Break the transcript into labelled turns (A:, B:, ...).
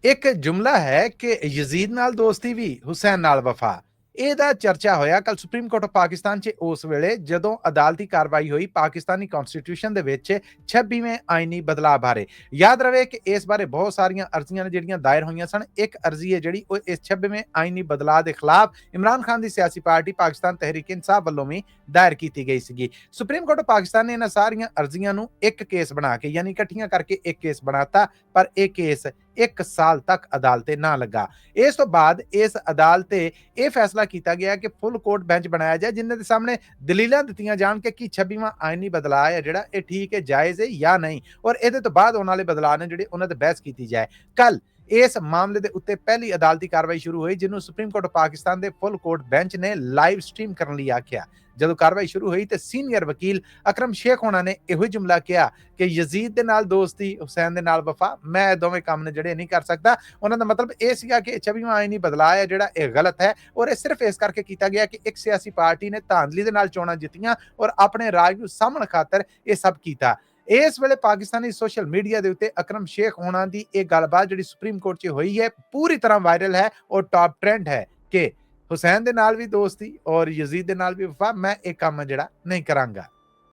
A: ਇੱਕ ਜੁਮਲਾ ਹੈ ਕਿ ਯਜ਼ੀਦ ਨਾਲ ਦੋਸਤੀ ਵੀ ਹੁਸੈਨ ਨਾਲ ਵਫਾ। ਇਹਦਾ ਚਰਚਾ ਹੋਇਆ ਕੱਲ ਸੁਪਰੀਮ ਕੋਰਟ ਆਫ ਪਾਕਿਸਤਾਨ 'ਚ ਉਸ ਵੇਲੇ ਜਦੋਂ ਅਦਾਲਤੀ ਕਾਰਵਾਈ ਹੋਈ ਪਾਕਿਸਤਾਨੀ ਕਨਸਟੀਟਿਊਸ਼ਨ ਦੇ ਵਿੱਚ 26ਵੇਂ ਆਈਨੀ ਬਦਲਾਅ ਬਾਰੇ। ਯਾਦ ਰਵੇ ਕਿ ਇਸ ਬਾਰੇ ਬਹੁਤ ਸਾਰੀਆਂ ਅਰਜ਼ੀਆਂ ਨੇ ਜਿਹੜੀਆਂ ਦਾਇਰ ਹੋਈਆਂ ਸਨ। ਇੱਕ ਅਰਜ਼ੀ ਹੈ ਜਿਹੜੀ ਉਹ ਇਸ 26ਵੇਂ ਆਈਨੀ ਬਦਲਾਅ ਦੇ ਖਿਲਾਫ ਇਮਰਾਨ ਖਾਨ ਦੀ ਸਿਆਸੀ ਪਾਰਟੀ ਪਾਕਿਸਤਾਨ ਤਹਿਰੀਕ ਇਨਸਾਫ ਵੱਲੋਂ ਵੀ ਦਾਇਰ ਕੀਤੀ ਗਈ ਸੀਗੀ। ਸੁਪਰੀਮ ਕੋਰਟ ਆਫ ਪਾਕਿਸਤਾਨ ਨੇ ਇਹਨਾਂ ਸਾਰੀਆਂ ਅਰਜ਼ੀਆਂ ਨੂੰ ਇੱਕ ਕੇਸ ਬਣਾ ਕੇ ਯਾਨੀ ਇਕੱਠੀਆਂ ਕਰਕੇ ਇੱਕ ਕੇਸ ਬਣਾਤਾ, ਪਰ ਇਹ ਕੇਸ 1 ਸਾਲ ਤੱਕ ਅਦਾਲਤੇ ਨਾ ਲੱਗਾ। ਇਸ ਤੋਂ ਬਾਅਦ ਇਸ ਅਦਾਲਤੇ ਇਹ ਫੈਸਲਾ ਕੀਤਾ ਗਿਆ ਕਿ ਫੁੱਲ ਕੋਰਟ ਬੈਂਚ ਬਣਾਇਆ ਜਾਏ ਜਿਨ੍ਹਾਂ ਦੇ ਸਾਹਮਣੇ ਦਲੀਲਾਂ ਦਿੱਤੀਆਂ ਜਾਣ ਕਿ ਕੀ 26ਵਾਂ ਆਈਨੀ ਬਦਲਾਅ ਹੈ ਜਿਹੜਾ ਇਹ ਠੀਕ ਹੈ, ਜਾਇਜ਼ ਹੈ ਜਾਂ ਨਹੀਂ, ਔਰ ਇਹਦੇ ਤੋਂ ਬਾਅਦ ਉਹਨਾਂ ਵਾਲੇ ਬਦਲਾਅ ਨੇ ਜਿਹੜੇ ਉਹਨਾਂ ਤੇ ਬਹਿਸ ਕੀਤੀ ਜਾਏ। ਕੱਲ ਇਸ ਮਾਮਲੇ ਦੇ ਉੱਤੇ ਪਹਿਲੀ ਅਦਾਲਤੀ ਕਾਰਵਾਈ ਸ਼ੁਰੂ ਹੋਈ ਜਿਹਨੂੰ ਸੁਪਰੀਮ ਕੋਰਟ ਪਾਕਿਸਤਾਨ ਦੇ ਫੁੱਲ ਕੋਰਟ ਬੈਂਚ ਨੇ ਲਾਈਵ ਸਟ੍ਰੀਮ ਕਰਨ ਲਈ ਆਖਿਆ। ਜਦੋਂ ਕਾਰਵਾਈ ਸ਼ੁਰੂ ਹੋਈ ਤੇ ਸੀਨੀਅਰ ਵਕੀਲ ਅਕਰਮ ਸ਼ੇਖ ਹੋਣਾ ਨੇ ਇਹੋ ਜੁਮਲਾ ਕਿਹਾ ਕਿ ਯਜ਼ੀਦ ਦੇ ਨਾਲ ਦੋਸਤੀ, ਹੁਸੈਨ ਦੇ ਨਾਲ ਵਫਾ, ਮੈਂ ਇਹ ਦੋਵੇਂ ਕੰਮ ਨੇ ਜਿਹੜੇ ਨਹੀਂ ਕਰ ਸਕਦਾ। ਉਹਨਾਂ ਦਾ ਮਤਲਬ ਇਹ ਸੀਗਾ ਕਿ 26ਵਾਂ ਆਈਨੀ ਬਦਲਾਅ ਹੈ ਜਿਹੜਾ ਇਹ ਗਲਤ ਹੈ ਔਰ ਇਹ ਸਿਰਫ ਇਸ ਕਰਕੇ ਕੀਤਾ ਗਿਆ ਕਿ ਇੱਕ ਸਿਆਸੀ ਪਾਰਟੀ ਨੇ ਧਾਂਦਲੀ ਦੇ ਨਾਲ ਚੋਣਾਂ ਜਿੱਤੀਆਂ ਔਰ ਆਪਣੇ ਰਾਜ ਨੂੰ ਸਾਂਭਣ ਖਾਤਰ ਇਹ ਸਭ ਕੀਤਾ। ਇਸ ਵੇਲੇ ਪਾਕਿਸਤਾਨੀ ਸੋਸ਼ਲ ਮੀਡੀਆ ਦੇ ਉੱਤੇ ਅਕਰਮ ਸ਼ੇਖ ਹੋਣਾ ਦੀ ਇਹ ਗੱਲਬਾਤ ਜਿਹੜੀ ਸੁਪਰੀਮ ਕੋਰਟ 'ਚ ਹੋਈ ਹੈ ਪੂਰੀ ਤਰ੍ਹਾਂ ਵਾਇਰਲ ਹੈ ਔਰ ਟਾਪ ਟ੍ਰੈਂਡ ਹੈ ਕਿ ਹੁਸੈਨ ਦੇ ਨਾਲ ਵੀ ਦੋਸਤੀ ਔਰ ਯਜ਼ੀਦ ਦੇ ਨਾਲ ਵੀ ਵਫਾ, ਮੈਂ ਇਹ ਕੰਮ ਜਿਹੜਾ ਨਹੀਂ ਕਰਾਂਗਾ।